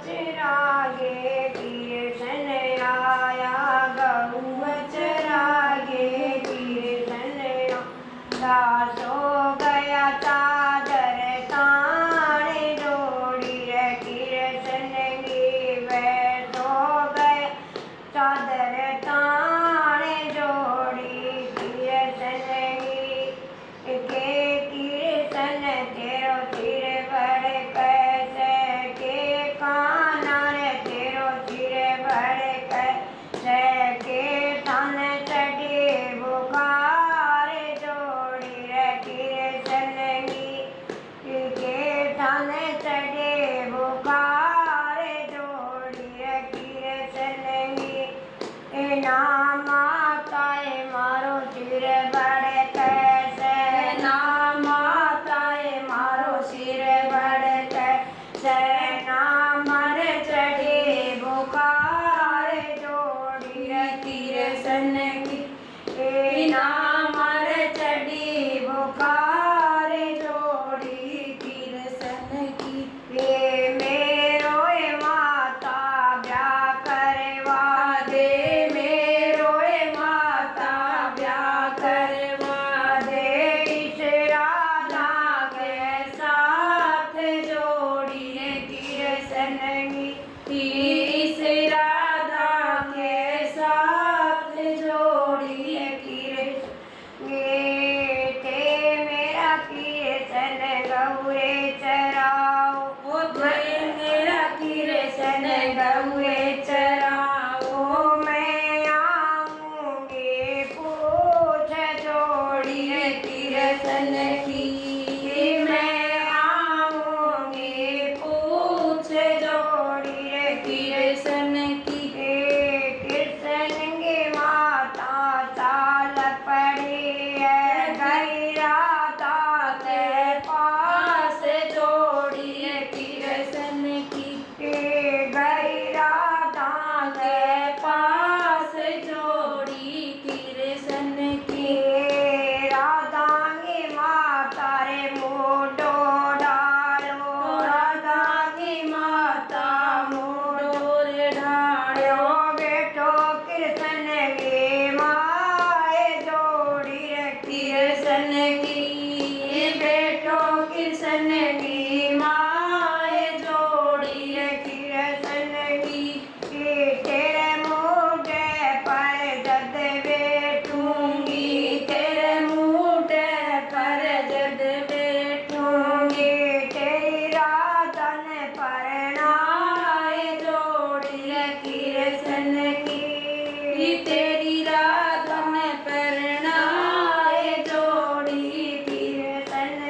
चरागे कृष्ण आया गौआ चरागे कृष्ण दास हो गया चादर ताने जोड़ी रे कृष्ण की वैस हो गया चादर ताने जोड़ी कृष्ण की के कृष्ण तेरो सिर बड़े कैसे के काना रे तेरो सिर बड़े कैसे के तन चढ़े बुखार जोड़ी रे कृष्ण की के तन चढ़े बुखार जोड़ी रे कृष्ण की ना माताए मारो सिर बड़े कैसे ना माताए मारो सिर बड़े कैसे ना मन चढ़े बुखार जोड़ी रे कृष्ण की ना मन चढ़ी बुखार जोड़ी कृष्ण की ये मेरो माता ब्याह करवा दे मेरो माता ब्याह करवा दे इस राधा के साथ जोड़ी रे कृष्ण की इस राधा के साथ जोड़ी रे कृष्ण ते मेरा कृष्ण गौरे चराओ मेरा कृष्ण गौरे चराओ मैं आऊंगी पूछ जोड़ी रे कृष्ण की मैं आऊंगी पूछ जोड़ी रे कृष्ण की कृष्ण की माता चाल पड़ी है गई राधा के पास जोड़ी रे कृष्ण की गई राधा के पास जोड़ी कृष्ण की राधा की माता रे मोडो डालो राधा की माता मोडो रे डालो बेटो कृष्ण की माए जोड़ी रे कृष्ण की बेटो कृष्ण की माए जोड़ी रे कृष्ण की तेरे मुझे पर जद बैठूंगी तेरे मुझे पर जद बैठूंगी तेरी राधन परनाए जोड़ी रे कृष्ण की तेरी राधन परनाए जोड़ी कृष्ण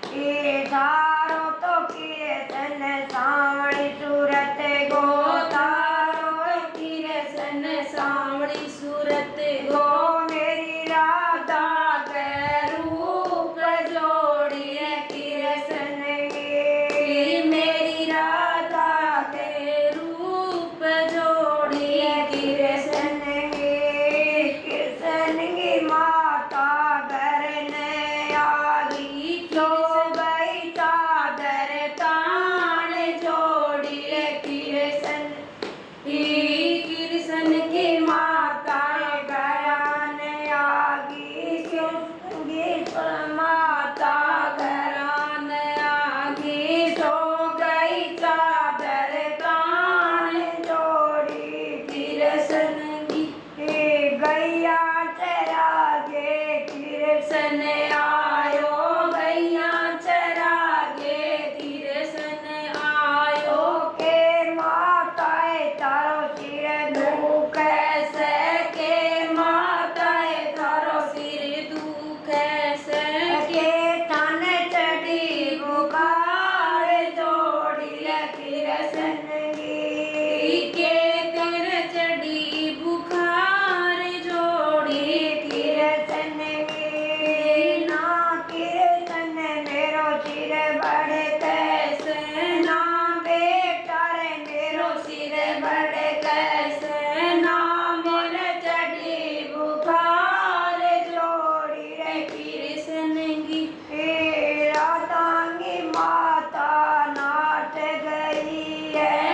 की तारो तो कृष्ण सावड़ी सूरत गो तारो कृष्ण सावड़ी सूरत गो मेरी राधा के रूप जोड़ी रे कृष्ण की मेरी राधा के रूप जोड़ी रे कृष्ण की माता घर ने आगी तो गई चादर तान जोड़ी रे कृष्ण की माता घरान आगी माता घरान आगी सो गई चादर तान जोड़ी कृष्ण की गैया चरागे कृष्ण आयो गैया चरागे कृष्ण आयो के माताए तारो सिर दुख से के माताए तारो सिर दुख से के तन चढ़ी बुखार जोड़ी रे कृष्ण की के तन चढ़ी बुखार जोड़ी कृष्ण की ना कृष्ण मेरो सिर बड़े कैसे ना बेटा रे मेरो सिर बड़े कैसे ना मन चढ़ी बुखार जोड़ी रे कृष्ण की राधा की माता नाट गई है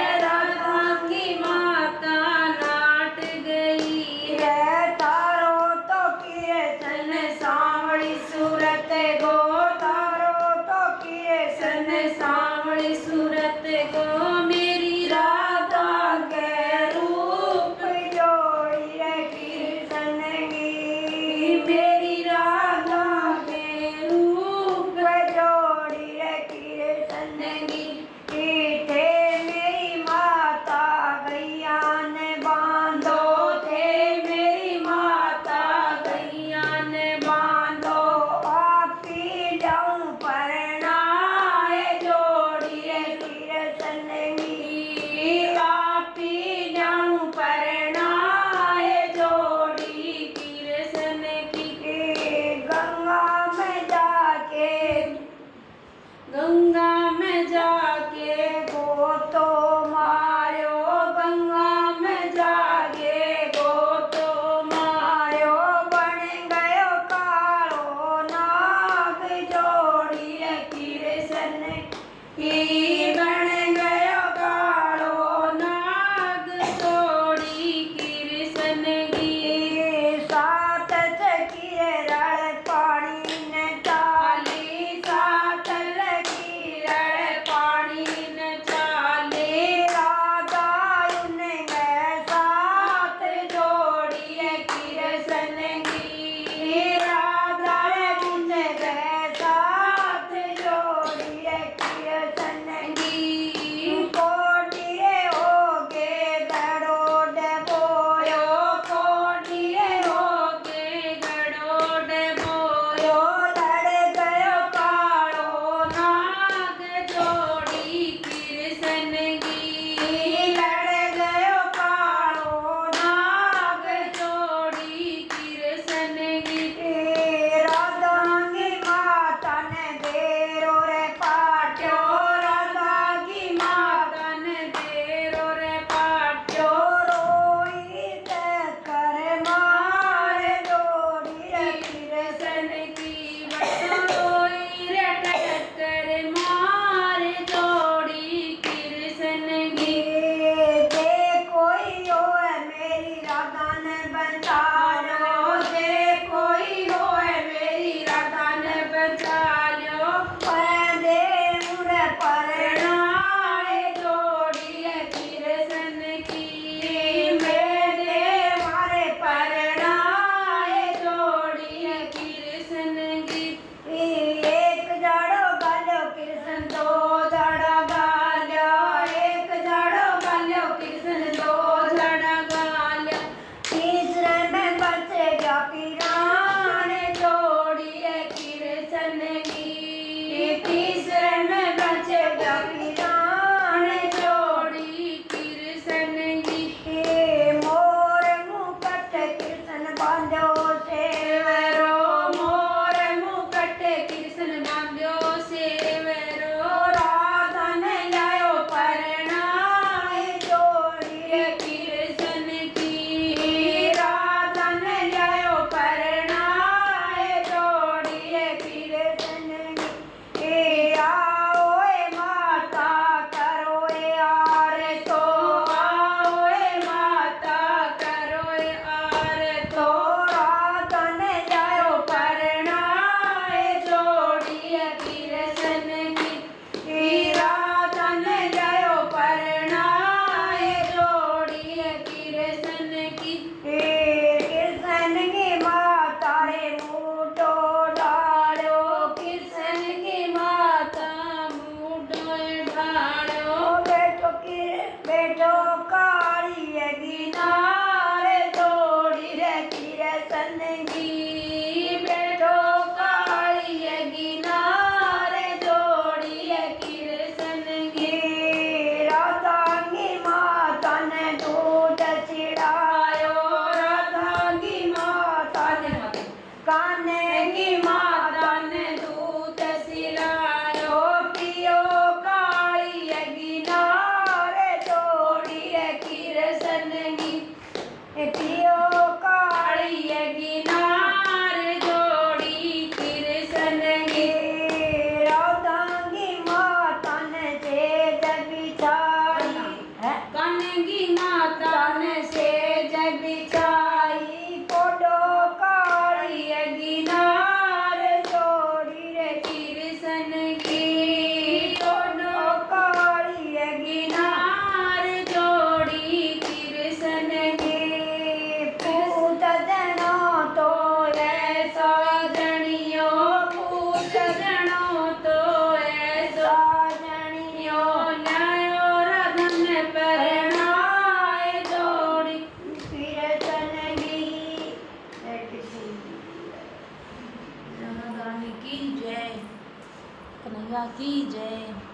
की जय।